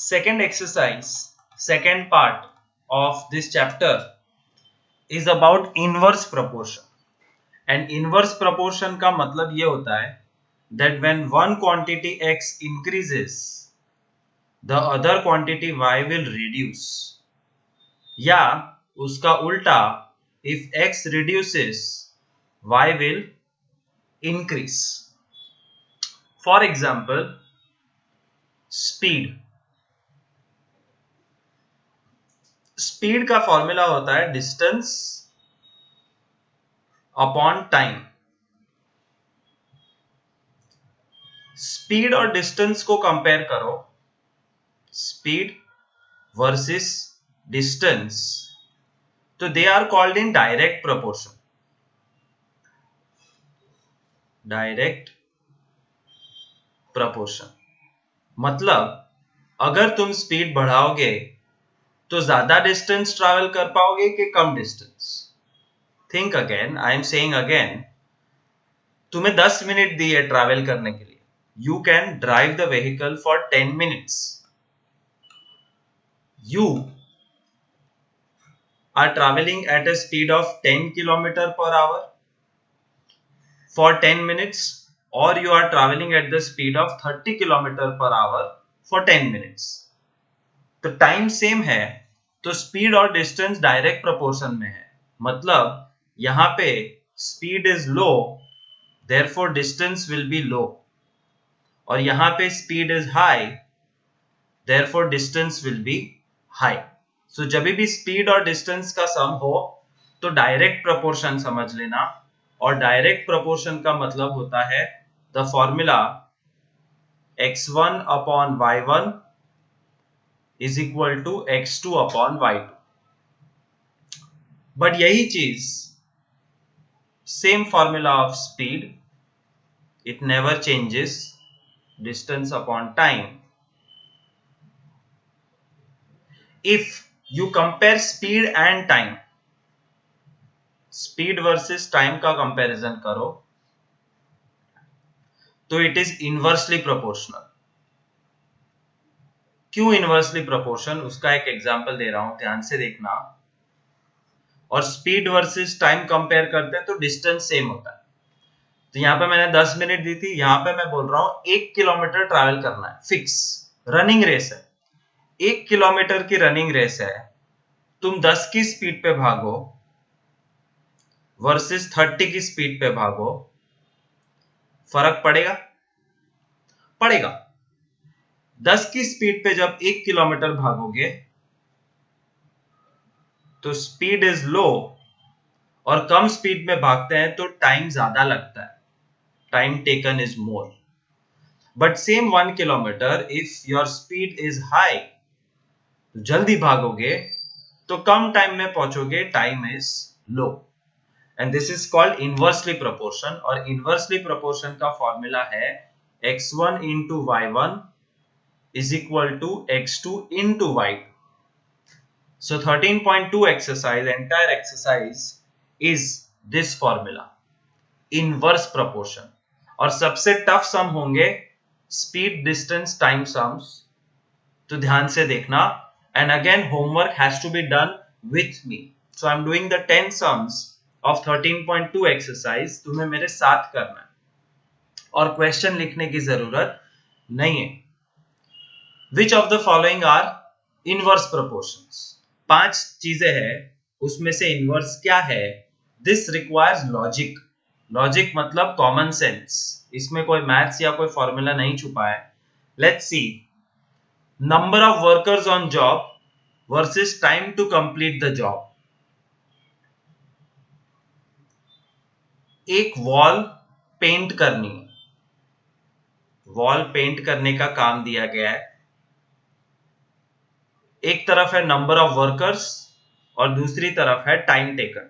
Second exercise, second part of this chapter is about inverse proportion. And inverse proportion का मतलब ये होता है that when one quantity x increases, the other quantity y will reduce. या उसका उल्टा, if x reduces, y will increase. For example, speed. Speed का formula होता है डिस्टेंस अपॉन टाइम. स्पीड और डिस्टेंस को कंपेयर करो. स्पीड वर्सेस डिस्टेंस, तो they are called in direct proportion. Direct proportion मतलब अगर तुम स्पीड बढ़ाओगे तो ज्यादा डिस्टेंस ट्रैवल कर पाओगे कि कम distance. Think again, I am saying again. तुम्हें 10 मिनट दिए ट्रैवल करने के लिए. You can drive the vehicle for 10 minutes. You are travelling at a speed of 10 kilometre per hour for 10 minutes, or you are traveling at the speed of 30 km per hour for 10 minutes. तो time same है, तो speed और distance direct proportion में है. मतलब यहां पे speed is low, therefore distance will be low, और यहां पे speed is high, therefore distance will be high. So जब भी स्पीड और डिस्टेंस का सम हो तो डायरेक्ट प्रोपोर्शन समझ लेना. और डायरेक्ट प्रोपोर्शन का मतलब होता है the formula x1 upon y1 is equal to x2 upon y2. But यही चीज, same formula of speed, it never changes, distance upon time. If you compare speed and time, speed versus time का comparison करो, तो it is inversely proportional. क्यों inversely proportion, उसका एक example दे रहा हूं, ध्यान से देखना. और स्पीड वर्सेस टाइम कंपेयर करते हैं तो डिस्टेंस सेम होता है. तो यहां पे मैंने 10 मिनट दी थी, यहां पे मैं बोल रहा हूं 1 किलोमीटर ट्रैवल करना है, फिक्स. रनिंग रेस है, 1 किलोमीटर की रनिंग रेस है. तुम 10 की स्पीड पे भागो वर्सेस 30 की स्पीड पे भागो, फर्क पड़ेगा? पड़ेगा. 10 की स्पीड पे जब 1 किलोमीटर भागोगे तो स्पीड इज लो, और कम स्पीड में भागते हैं तो टाइम ज्यादा लगता है, time taken is more. But same 1 kilometre, if your speed is high, जल्दी भागोगे तो कम टाइम में पहुंचोगे, time is low. And this is called inversely proportion. और inversely proportion का फॉर्मूला है x1 into y1 is equal to x2 into y2. So 13.2 exercise, entire exercise is this formula, inverse proportion. और सबसे tough सम होंगे speed, distance, time sums, तो ध्यान से देखना. And again homework has to be done with me. So I'm doing the 10 sums of 13.2 exercise, तुम्हें मेरे साथ करना है और क्वेश्चन लिखने की जरूरत नहीं है. Which of the following are inverse proportions? 5 चीजें हैं, उसमें से इनवर्स क्या है? This requires logic. लॉजिक मतलब कॉमन सेंस, इसमें कोई मैथ्स या कोई फॉर्मूला नहीं छुपा है. Let's see. Number of workers on job versus time to complete the job. एक वॉल पेंट करनी है, वॉल पेंट करने का काम दिया गया है. एक तरफ है नंबर ऑफ वर्कर्स और दूसरी तरफ है टाइम टेकन.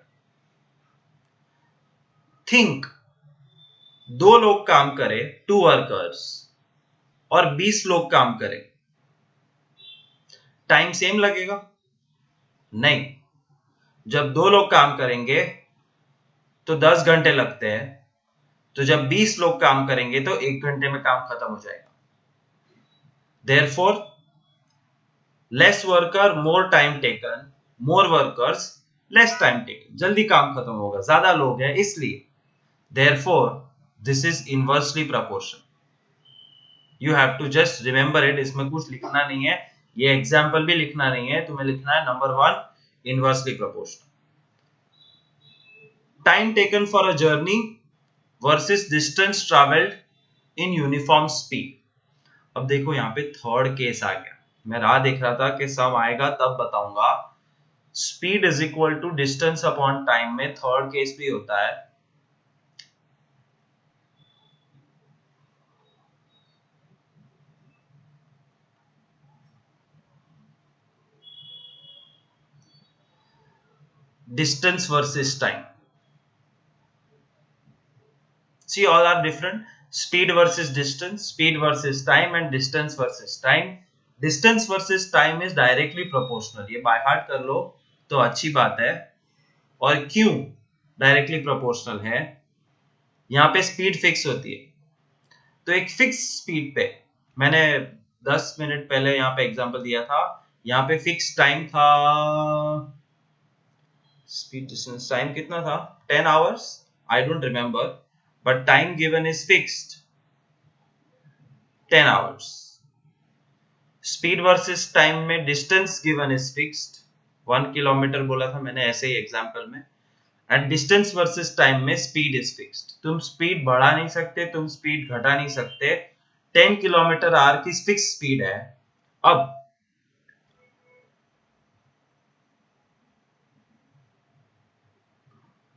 थिंक, 2 लोग काम करें, 2 वर्कर्स, और 20 लोग काम करें, टाइम सेम लगेगा? नहीं. जब 2 लोग काम करेंगे तो 10 घंटे लगते हैं, तो जब 20 लोग काम करेंगे तो 1 घंटे में काम खत्म हो जाएगा. Therefore, less worker more time taken, more workers less time taken, जल्दी काम खत्म होगा, ज्यादा लोग हैं इसलिए। therefore this is inversely proportional. you have to just remember it. इसमें कुछ लिखना नहीं है, ये एग्जाम्पल भी लिखना नहीं है, तुम्हें लिखना है number 1 inversely proportional. Time taken for a journey versus distance travelled in uniform speed. अब देखो यहाँ पे थर्ड केस आ गया, मैं राह देख रहा था कि सम आएगा तब बताऊंगा। Speed is equal to distance upon time में थर्ड केस भी होता है। Distance versus time, see all are different. Speed versus distance, speed versus time, and distance versus time. Distance versus time is directly proportional. ये by heart कर लो तो अच्छी बात है। और क्यों डायरेक्टली प्रोपोर्शनल है? यहाँ पे स्पीड फिक्स होती है, तो एक फिक्स स्पीड पे, मैंने 10 मिनट पहले यहाँ पे एग्जांपल दिया था, यहाँ पे फिक्स टाइम था, स्पीड डिस्टेंस टाइम कितना था, 10 hours, I don't remember, but time given is fixed 10 hours. Speed versus time में distance given is fixed 1 kilometre बोला था मैंने ऐसे ही एग्जांपल में, and distance versus time में speed is fixed. तुम स्पीड बढ़ा नहीं सकते, तुम स्पीड घटा नहीं सकते, 10 किलोमीटर आवर की फिक्स स्पीड है। अब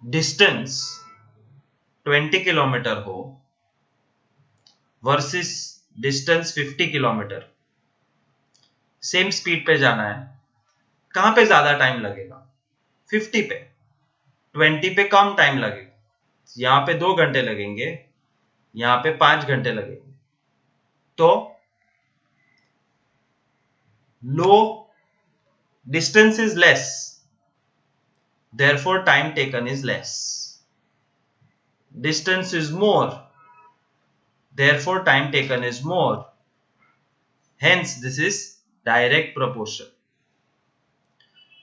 डिस्टेंस 20 किलोमीटर हो versus distance 50 kilometre, same speed पे जाना है, कहां पे ज्यादा टाइम लगेगा? 50 पे। 20 पे कम टाइम लगेगा, यहां पे 2 घंटे लगेंगे, यहां पे 5 घंटे लगेंगे। तो low distance is less, therefore time taken is less. Distance is more, therefore time taken is more. Hence this is direct proportion.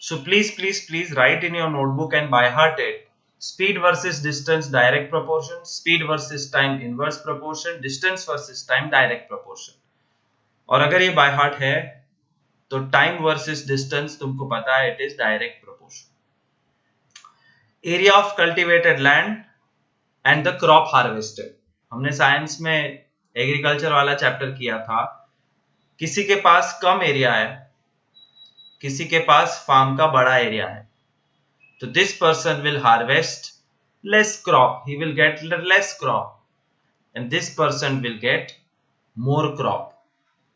So please write in your notebook and by heart it. Speed versus distance direct proportion, speed versus time inverse proportion, distance versus time direct proportion. और अगर ये by heart है तो time versus distance तुमको पता है it is direct proportion. Area of cultivated land and the crop harvested. हमने science में एग्रीकल्चर वाला चैप्टर किया था, किसी के पास कम एरिया है, किसी के पास फार्म का बड़ा एरिया है, तो this person will harvest less crop, he will get less crop, and this person will get more crop.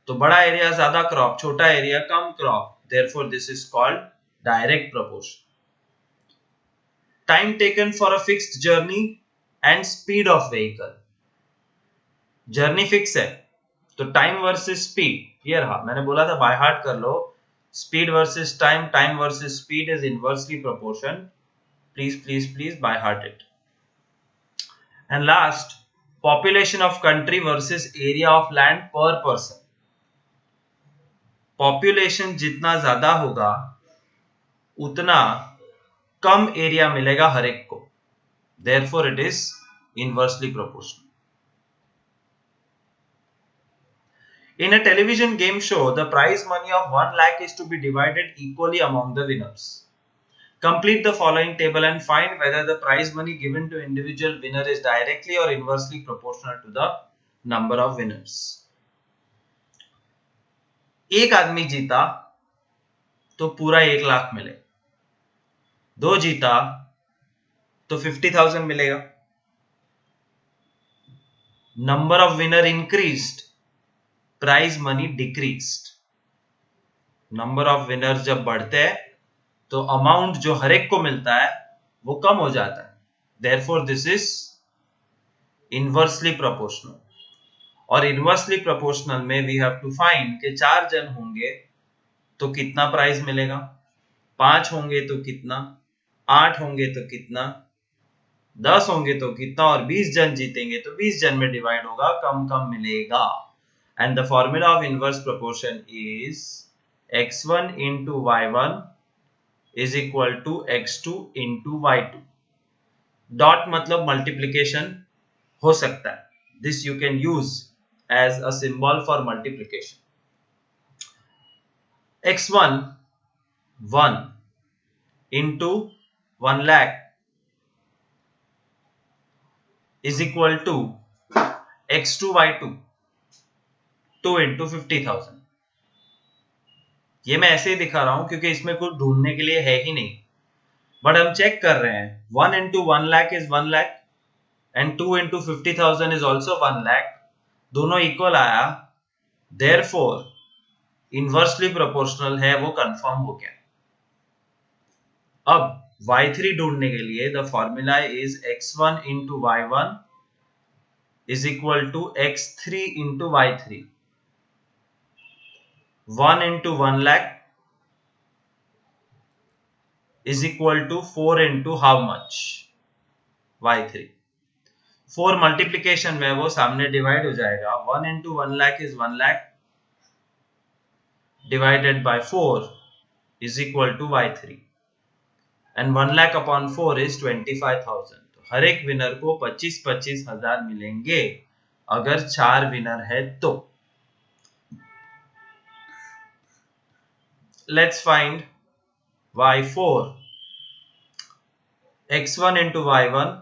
तो बड़ा एरिया ज्यादा क्रॉप, छोटा area come crop, therefore this is called direct proportion. Time taken for a fixed journey and speed of vehicle, journey fix है तो time versus speed, ये रहा, मैंने बोला था बाय हार्ट कर लो, speed versus time, time versus speed is inversely proportion. Please by heart it. And last, population of country versus area of land per person. Population जितना ज्यादा होगा उतना कम एरिया मिलेगा हर एक को, therefore it is inversely proportional. In a television game show, the prize money of 1 lakh is to be divided equally among the winners. Complete the following table and find whether the prize money given to individual winner is directly or inversely proportional to the number of winners. एक आदमी जीता तो पूरा 1 लाख मिले, 2 जीता तो 50,000 मिलेगा। Number of winner increased, prize money decreased. Number of winner जब बढ़ते हैं तो अमाउंट जो हर एक को मिलता है वो कम हो जाता है, therefore this is inversely proportional. और इनवर्सली प्रोपोर्शनल में वी हैव टू फाइंड कि 4 जन होंगे तो कितना प्राइज मिलेगा, 5 होंगे तो कितना, 8 होंगे तो कितना, 10 होंगे तो कितना, और 20 जन जीतेंगे तो 20 जन में डिवाइड होगा, कम कम मिलेगा। And the formula of inverse proportion is x1 into y1 is equal to x2 into y2. Dot मतलब मल्टीप्लीकेशन हो सकता है. This you can use as a symbol for multiplication. x1 1 into 1 lakh is equal to x2 y2 2 into 50,000. ये मैं ऐसे ही दिखा रहा हूं क्योंकि इसमें कुछ ढूंढने के लिए है ही नहीं, बट हम चेक कर रहे हैं. 1 into 1 lakh is 1 lakh and 2 into 50,000 is also 1 lakh. दोनों इक्वल आया, therefore इनवर्सली प्रोपोर्शनल है, वो कंफर्म हो गया. अब y3 ढूंढने के लिए the formula is x1 into y1 is equal to x3 into y3. 1 into 1 lakh is equal to 4 into how much? y3. 4 multiplication में वो सामने डिवाइड हो जाएगा. 1 into 1 lakh is 1 lakh divided by 4 is equal to y3. And 1 lakh upon 4 is 25,000. तो हर एक winner को 25,000 मिलेंगे अगर 4 विनर है तो. Let's find y4. x1 into y1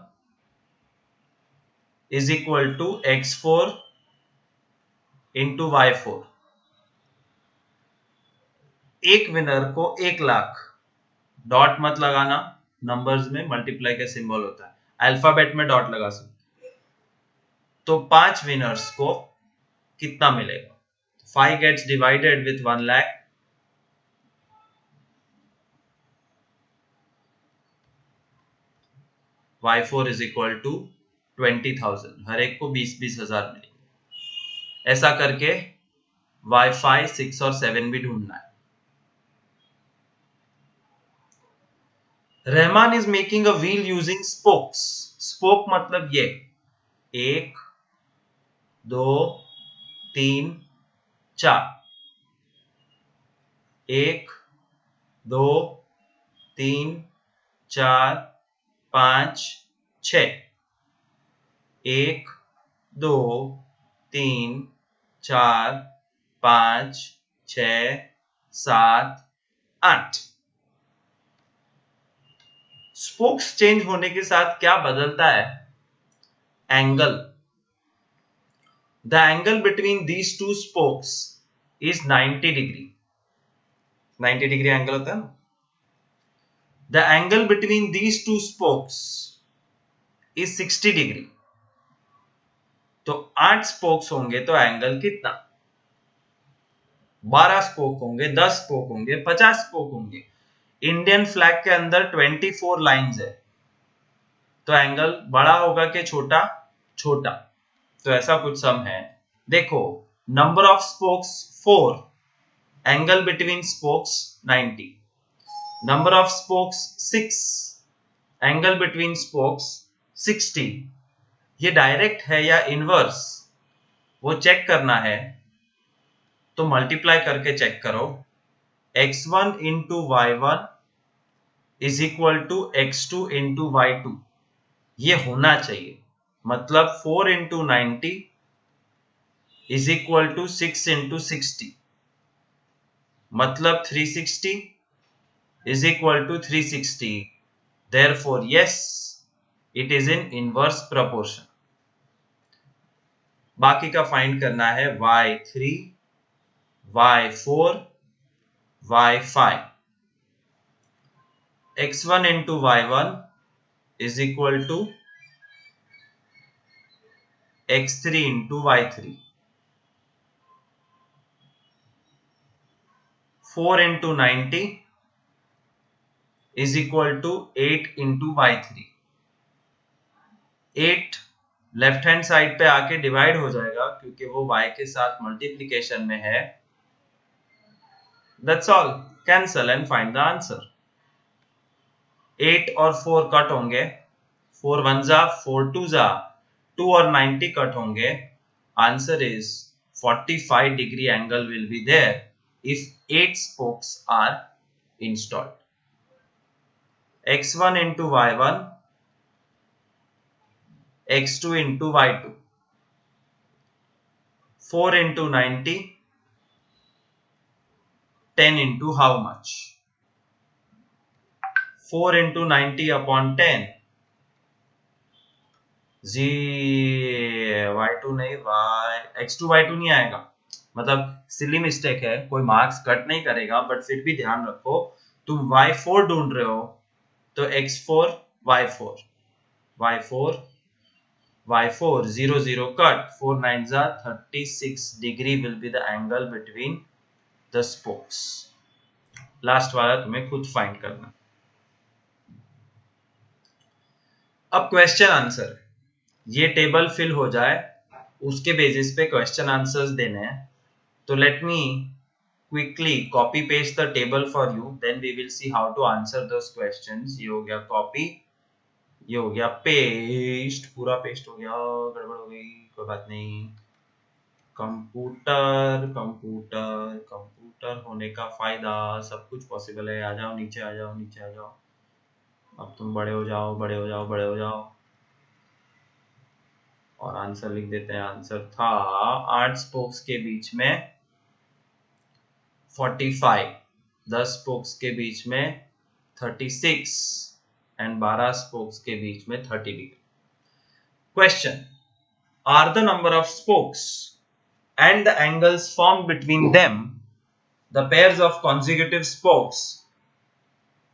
is equal to x4 into y4. एक विनर को 1 लाख, डॉट मत लगाना, नंबर्स में मल्टीप्लाई का सिंबल होता है, अल्फाबेट में डॉट लगा सकते. तो 5 विनर्स को कितना मिलेगा? 5 gets divided with 1 lakh. y4 is equal to 20,000. हर एक को 20,000 मिलेंगे. ऐसा करके y5, 6 और 7 भी ढूंढना है. Rahman is making a wheel using spokes. Spoke मतलब ये 1 2 3 4. 1 2 3 4 5 6. 1 2 3 4 5 6 7 8. स्पोक्स चेंज होने के साथ क्या बदलता है? Angle. The angle between these two spokes is 90 degree. 90 degree angle होता है ना. The angle between these two spokes is 60 degree. तो 8 स्पोक्स होंगे तो एंगल कितना? 12 स्पोक होंगे, 10 स्पोक होंगे, 50 स्पोक होंगे. इंडियन फ्लैग के अंदर 24 लाइंस है, तो एंगल बड़ा होगा कि छोटा? छोटा. तो ऐसा कुछ सम है. देखो, number of spokes 4, angle between spokes 90. Number of spokes 6, angle between spokes 60. ये डायरेक्ट है या इनवर्स, वो चेक करना है. तो मल्टीप्लाई करके चेक करो. x1 into y1 is equal to x2 into y2. ये होना चाहिए. मतलब 4 into 90 is equal to 6 into 60. मतलब 360 is equal to 360. Therefore, yes, it is in inverse proportion. बाकी का फाइंड करना है y3, y4, y5. x1 into y1 is equal to x3 into y3. 4 into 90 is equal to 8 into y3. 8 left hand side पे आके divide हो जाएगा क्योंकि वो y के साथ मल्टीप्लिकेशन में है. That's all. Cancel and find the answer. 8 और 4 कट होंगे. 4 1 जा, 4 2 जा, 2 और 90 कट होंगे. Answer is 45 degree angle will be there if 8 spokes are installed. x1 into y1, x2 into y2, 4 into 90, 10 into how much? 4 into 90 upon 10, y2 नहीं, x2 y2 नहीं आएगा, मतलब सिली मिस्टेक है, कोई मार्क्स कट नहीं करेगा, but फिर भी ध्यान रखो, तुम y4 ढूंढ रहे हो तो x4 y4 y4 y4 0 0 cut, 4 9s are 36 degree will be the angle between the spokes. Last वाला तुम्हें खुद फाइंड करना. अब क्वेश्चन आंसर, ये टेबल फिल हो जाए उसके बेसिस पे क्वेश्चन आंसर्स देने हैं. तो let me quickly copy paste the table for you, then we will see how to answer those questions. ये हो गया कॉपी, ये हो गया पेस्ट, पूरा पेस्ट हो गया, गड़बड़ हो गई, कोई बात नहीं. कंप्यूटर कंप्यूटर कंप्यूटर होने का फायदा, सब कुछ पॉसिबल है. आ जाओ नीचे, आ जाओ नीचे, आ जाओ. अब तुम बड़े हो जाओ, बड़े हो जाओ, बड़े हो जाओ. और आंसर लिख देते हैं. आंसर था 8 स्पोक्स के बीच में 45, 10 स्पोक्स के बीच में 36 एंड 12 स्पोक्स के बीच में 30 degree. Question, are the number of spokes and the angles formed between them, the pairs of consecutive spokes,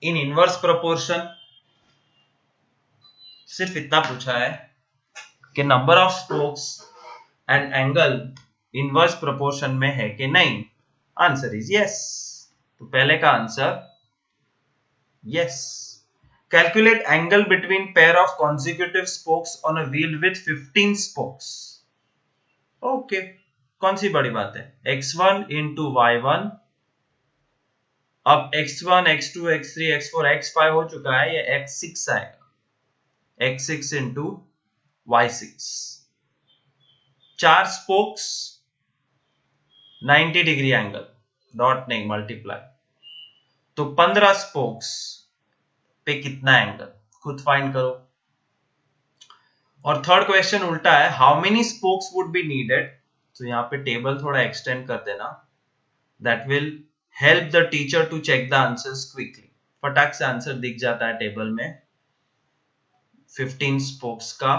in inverse proportion. सिर्फ इतना पूछा है कि number of spokes and angle inverse proportion में है कि नहीं. Answer is yes. तो पहले का answer yes. Calculate angle between pair of consecutive spokes on a wheel with 15 spokes. Okay, कौन सी बड़ी बात है. x1 into y1, अब x1 x2 x3 x4 x5 हो चुका है, ये x6 आएगा. x6 into y6, 4 spokes 90 degree angle, dot नहीं मल्टीप्लाई, तो 15 स्पोक्स पे कितना एंगल, खुद फाइंड करो. और थर्ड क्वेश्चन उल्टा है, how many spokes would be needed. तो यहाँ पे टेबल थोड़ा एक्सटेंड कर देना, that will help the teacher to check the answers quickly. फटाक से आंसर दिख जाता है टेबल में. 15 स्पोक्स का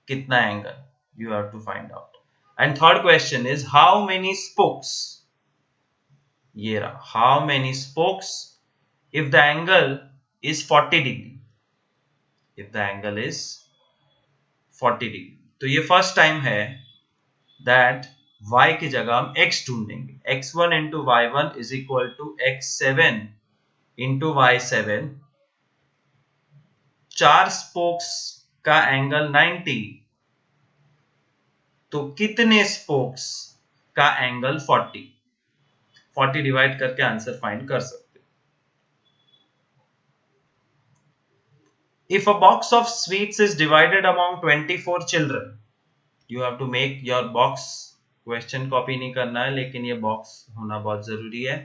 कितना angle, you have to find out. And third question is how many spokes, ये रहा, how many spokes if the angle is 40 degree, if the angle is 40 degree. तो ये फर्स्ट टाइम है दैट y की जगह हम x ढूंढेंगे. x1 into y1 is equal to x7 into y7. 4 spokes का एंगल 90, तो कितने स्पोक्स का एंगल 40. 40 डिवाइड करके आंसर फाइंड कर सकते. If a box of sweets is divided among 24 children, you have to make your box. Question copy नहीं करना है, लेकिन ये बॉक्स होना बहुत जरूरी है.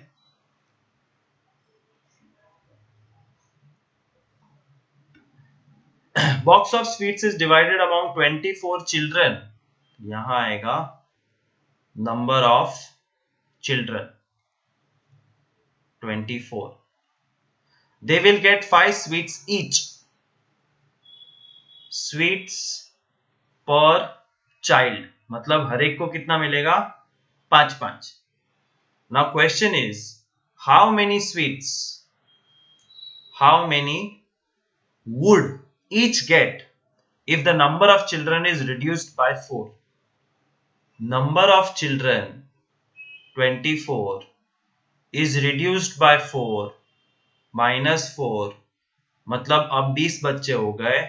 Box of sweets is divided among 24 children. यहां आएगा number of children 24. They will get 5 sweets each. Sweets पर चाइल्ड मतलब हर एक को कितना मिलेगा, 5-5. Now question is how many sweets, how many would each get if the number of children is reduced by 4. Number of children 24 is reduced by 4 minus 4, मतलब अब 20 बच्चे हो गए,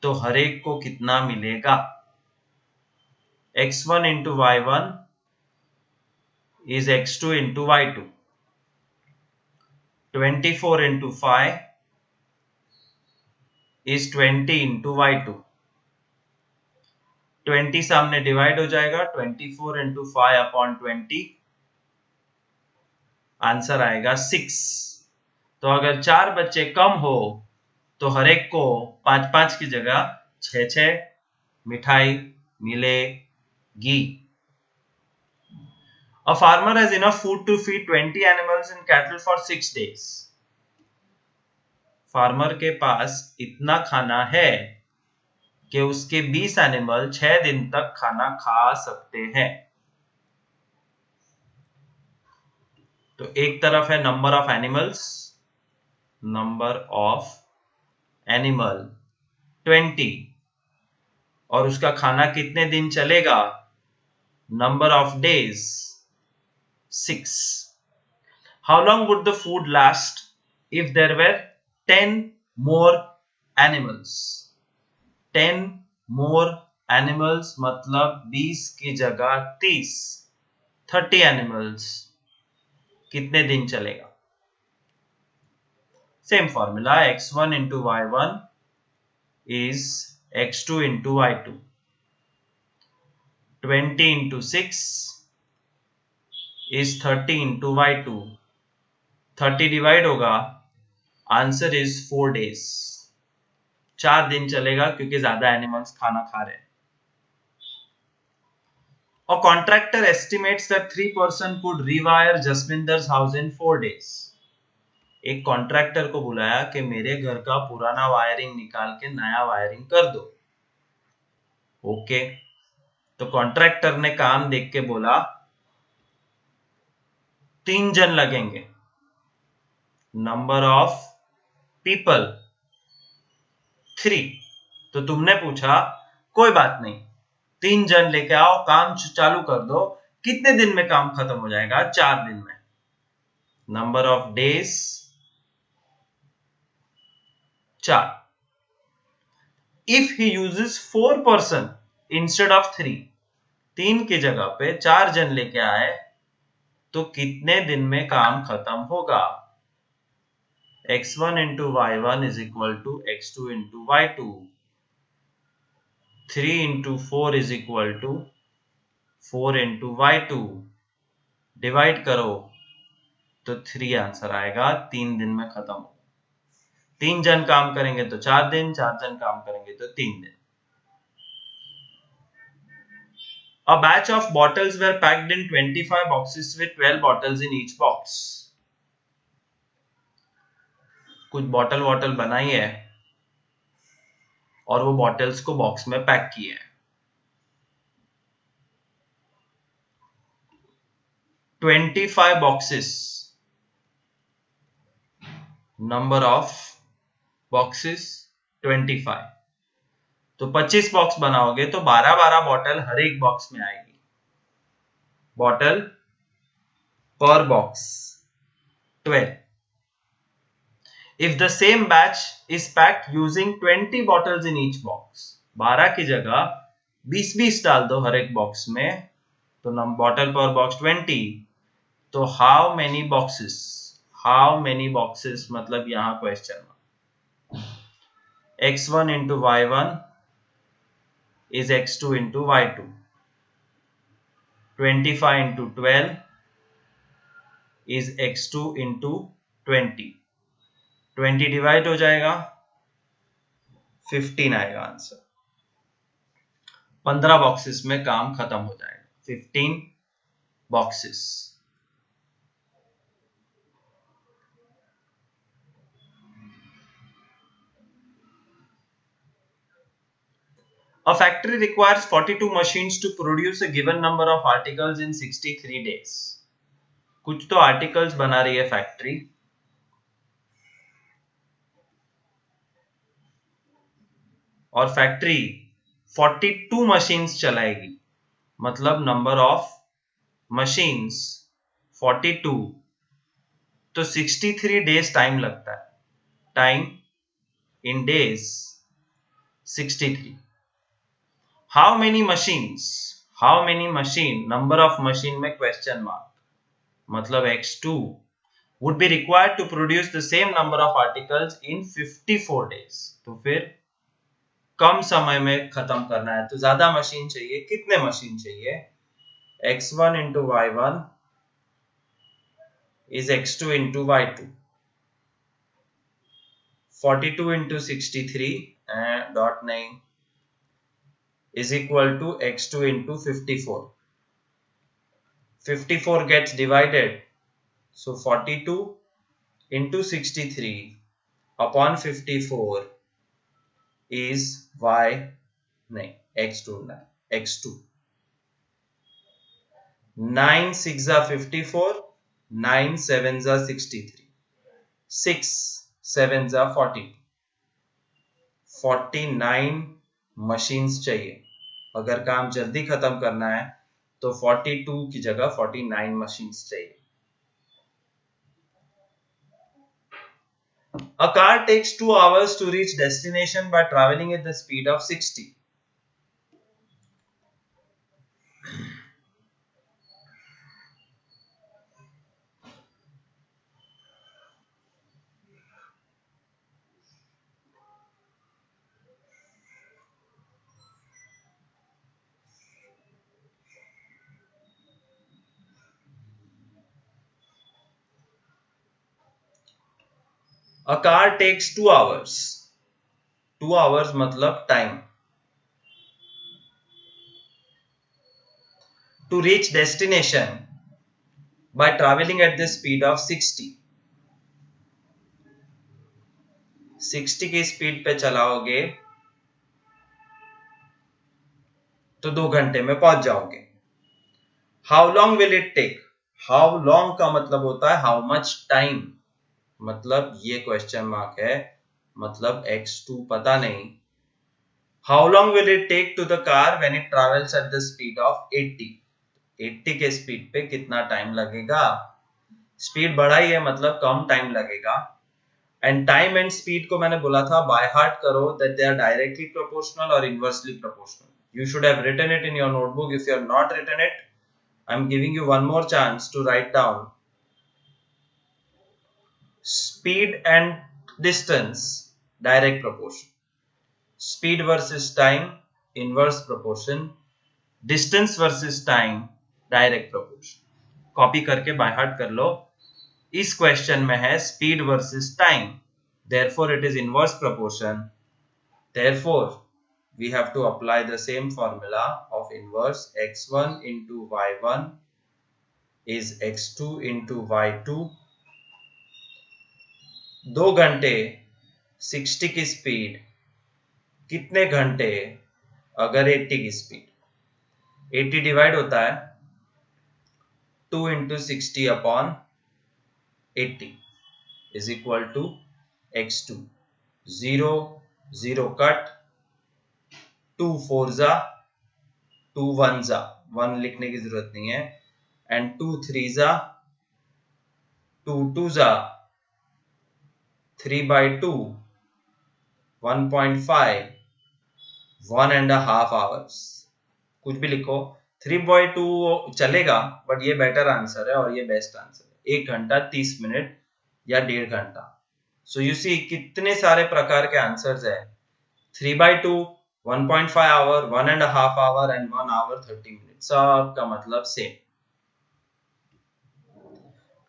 तो हर एक को कितना मिलेगा. x1 into y1 is x2 into y2. 24 into 5 is 20 into y2. 20 सामने डिवाइड हो जाएगा, 24 into 5 upon 20, आंसर आएगा 6। तो अगर 4 बच्चे कम हो तो हर एक को 5-5 की जगह 6-6 मिठाई मिलेगी। A farmer has enough food to feed 20 animals and cattle for 6 days. Farmer के पास इतना खाना है कि उसके 20 एनिमल 6 दिन तक खाना खा सकते हैं। तो एक तरफ है number of animals, number of animal 20, और उसका खाना कितने दिन चलेगा, number of days 6. How long would the food last if there were 10 more animals? 10 more animals मतलब 20 की जगह 30, 30 एनिमल्स कितने दिन चलेगा। Same formula, x1 into y1 is x2 into y2, 20 into 6 is 30 into y2, 30 divide होगा, answer is 4 days, 4 दिन चलेगा क्योंकि ज्यादा एनिमल्स खाना खा रहे हैं। A contractor estimates that 3% could rewire Jasminder's house in 4 days. एक कॉन्ट्रैक्टर को बुलाया कि मेरे घर का पुराना वायरिंग निकाल के नया वायरिंग कर दो। ओके, तो कॉन्ट्रैक्टर ने काम देख के बोला 3 जन लगेंगे, नंबर ऑफ पीपल 3। तो तुमने पूछा कोई बात नहीं, 3 जन लेके आओ, काम चालू कर दो, कितने दिन में काम खत्म हो जाएगा, 4 दिन में, number of days 4। If he uses 4 person instead of 3, 3 की जगह पे 4 जन लेके आए तो कितने दिन में काम खत्म होगा, x1 into y1 is equal to x2 into y2, 3 into 4 is equal to 4 into y2, divide करो तो 3 आंसर आएगा, 3 दिन में खत्म होगा। 3 जन काम करेंगे तो 4 दिन, 4 जन काम करेंगे तो 3 दिन। A batch of bottles were packed in 25 boxes with 12 bottles in each box. कुछ बॉटल बनाई है और वो बॉटल्स को बॉक्स में पैक किए हैं। 25 boxes, नंबर ऑफ बॉक्सेस 25, तो 25 बॉक्स बनाओगे तो 12-12 बॉटल हर एक बॉक्स में आएगी, बॉटल पर box 12। If the same batch is packed using 20 bottles in each box, 12 की जगह 20-20 डाल दो हर एक बॉक्स में, तो बॉटल पर बॉक्स 20, तो हाउ मेनी बॉक्सेस मतलब यहां question x1 into y1 is x2 into y2, 25 into 12 is x2 into 20, 20 divide हो जाएगा, 15 आएगा आंसर। 15 बॉक्सेस में काम खत्म हो जाएगा, 15 boxes. A factory requires 42 machines to produce a given number of articles in 63 days. कुछ तो आर्टिकल्स बना रही है फैक्ट्री, और फैक्ट्री 42 मशीन्स चलाएगी, मतलब नंबर ऑफ मशीन्स 42, तो 63 डेज टाइम लगता है, time in days 63। How many machine, number of machine में क्वेश्चन मार्क, मतलब x2 would be required to produce the same number of articles in 54 days। तो फिर कम समय में खत्म करना है तो ज्यादा मशीन चाहिए, कितने मशीन चाहिए, x1 into y1 is x2 into y2. 42 into 63 dot 9 is equal to x2 into 54. 54 gets divided, so 42 into 63 upon 54 is x2. 9 6 are 54, 9 7s are 63, 6 7s are 42. 49 machines चाहिए. अगर काम जल्दी खत्म करना है तो 42 की जगह 49 मशीन्स चाहिए. A car takes 2 hours to reach destination by traveling at the speed of 60. A car takes 2 hours. 2 hours मतलब time. To reach destination by traveling at the speed of 60. 60 की स्पीड पे चलाओगे तो 2 घंटे में पहुंच जाओगे. How long will it take? How long का मतलब होता है how much time. मतलब ये क्वेश्चन मार्क है, मतलब x2 पता नहीं. How long will it take to the car when it travels at the speed of 80? 80 के स्पीड पे कितना टाइम लगेगा. स्पीड बढ़ाई है मतलब कम टाइम लगेगा. एंड टाइम एंड स्पीड को मैंने बोला था बाय हार्ट करो, that they are directly proportional और inversely proportional. You should have written it in your notebook. If you have not written it, I'm giving you one more chance to write down. Speed and distance, direct proportion. Speed versus time, inverse proportion. Distance versus time, direct proportion. Copy करके bye heart कर लो. इस question में है speed versus time, therefore it is inverse proportion. Therefore we have to apply the same formula of inverse. x1 into y1 is x2 into y2. 2 घंटे 60 की speed, कितने घंटे अगर 80 की स्पीड. 80 डिवाइड होता है 2 into 60 upon 80 is equal to x2. 0 0 cut, 2 4s 2 1s, 1 लिखने की जरूरत नहीं है, and 2 3s 2 2s 3 by 2 1.5 1.5 hours. कुछ भी लिखो, 3/2 चलेगा बट ये बेटर आंसर है और ये बेस्ट आंसर है. 1 घंटा 30 मिनट या 1.5 घंटा. सो यू सी कितने सारे प्रकार के आंसर्स है. 3/2, 1.5 hour, 1.5 hour and 1 hour 30 minute, सबका मतलब same.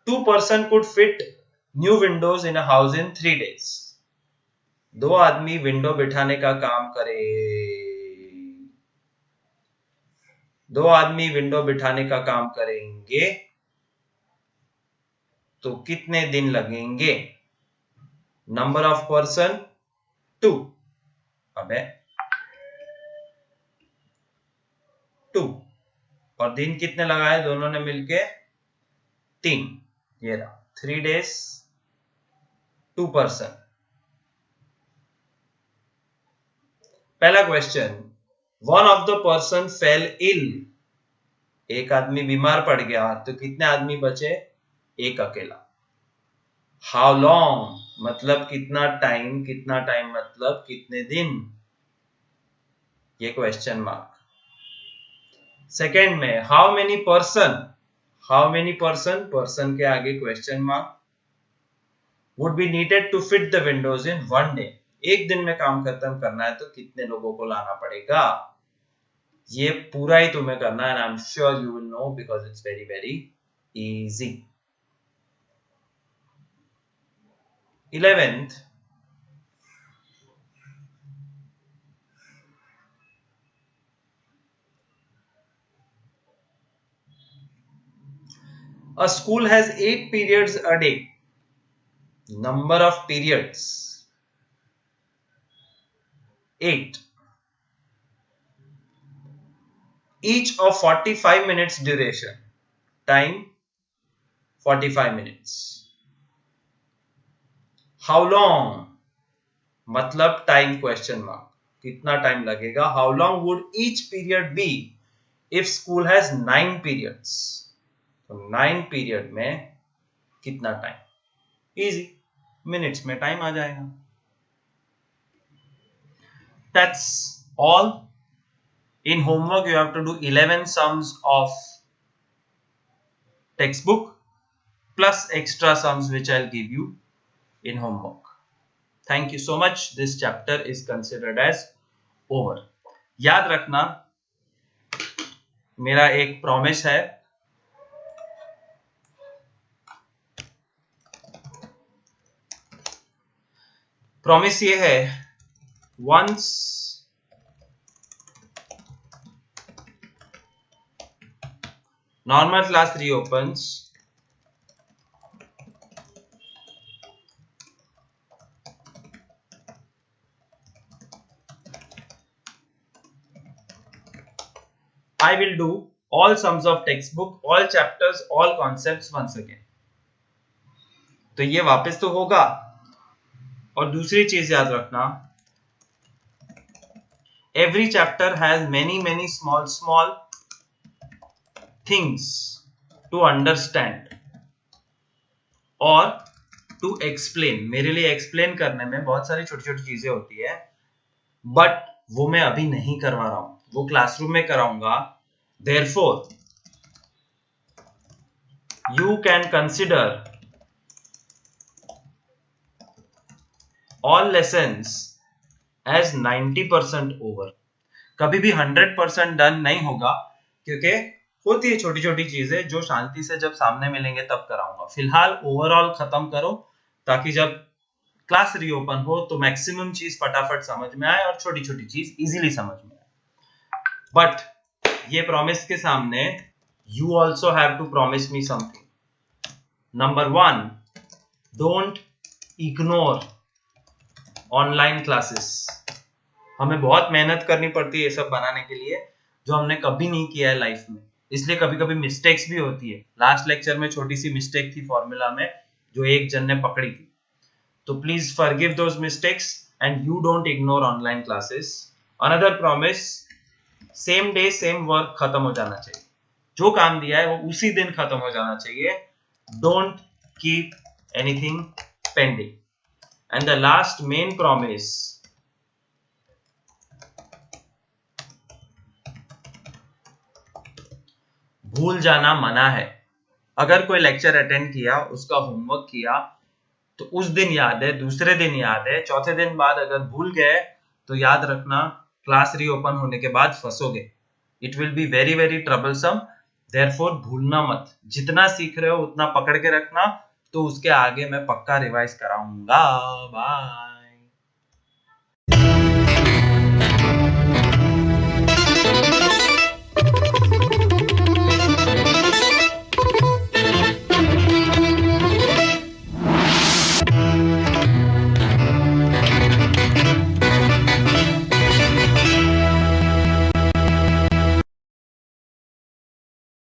2 person could fit new windows in a house in 3 days. 2 आदमी विंडो बिठाने का काम करे. 2 आदमी विंडो बिठाने का काम करेंगे तो कितने दिन लगेंगे. Number of person 2. अबे 2 और दिन कितने लगाए दोनों ने मिलके 3. ये रहा 3 days 2 person. पहला question, one of the person fell ill. एक आदमी बीमार पड़ गया तो कितने आदमी बचे. एक अकेला. हाउ लॉन्ग मतलब कितना टाइम, कितना टाइम मतलब कितने दिन. ये क्वेश्चन मार्क. सेकेंड में how many person. How many person, person के आगे question mark. Would be needed to fit the windows in 1 day. एक दिन में काम खत्म करना है तो कितने लोगों को लाना पड़ेगा. ये पूरा ही तुम्हें करना है. I am sure you will know because it's very very easy. 11th, a school has 8 periods a day. Number of periods 8. Each of 45 minutes duration. Time 45 minutes. How long? मतलब टाइम क्वेश्चन मार्क. कितना time लगेगा? How long would each period be if school has 9 periods? तो 9 period में कितना time? Easy, minutes में time आ जाएगा. That's all. In homework you have to do 11 sums of textbook plus extra sums which I'll give you in homework. Thank you so much. This chapter is considered as over. याद रखना, मेरा एक promise है, promise ये है, once normal class reopens, I will do all sums of textbook, all chapters, all concepts once again. तो ये वापस तो होगा. और दूसरी चीज याद रखना, every chapter has many small things to understand और to explain. मेरे लिए explain करने में बहुत सारी छोटी छोटी चीजें होती है, बट वो मैं अभी नहीं करवा रहा हूं, वो क्लासरूम में कराऊंगा. Therefore, you can consider all lessons as 90% over. कभी भी 100% डन नहीं होगा, क्योंकि होती है छोटी छोटी चीजें जो शांति से जब सामने मिलेंगे तब कराऊंगा. फिलहाल ओवरऑल खत्म करो, ताकि जब क्लास रीओपन हो तो मैक्सिमम चीज फटाफट समझ में आए और छोटी छोटी चीज इजीली समझ में आए. बट ये प्रॉमिस के सामने you also have to promise me something. Number 1, don't ignore online classes. हमें बहुत मेहनत करनी पड़ती है ये सब बनाने के लिए, जो हमने कभी नहीं किया है लाइफ में, इसलिए कभी कभी मिस्टेक्स भी होती है. लास्ट लेक्चर में छोटी सी मिस्टेक थी फॉर्मूला में, जो एक जन ने पकड़ी थी. तो please forgive those mistakes and you don't ignore online classes. Another promise, same day same work खत्म हो जाना चाहिए. जो काम दिया है वो उसी दिन खत्म हो जाना चाहिए. Don't keep anything pending. And the last main promise, भूल जाना मना है. अगर कोई लेक्चर अटेंड किया, उसका होमवर्क किया, तो उस दिन याद है, दूसरे दिन याद है, चौथे दिन बाद अगर भूल गए तो याद रखना क्लास रीओपन होने के बाद फंसोगे. It will be very troublesome. Therefore भूलना मत. जितना सीख रहे हो उतना पकड़ के रखना, तो उसके आगे मैं पक्का रिवाइज कराऊंगा. बाय.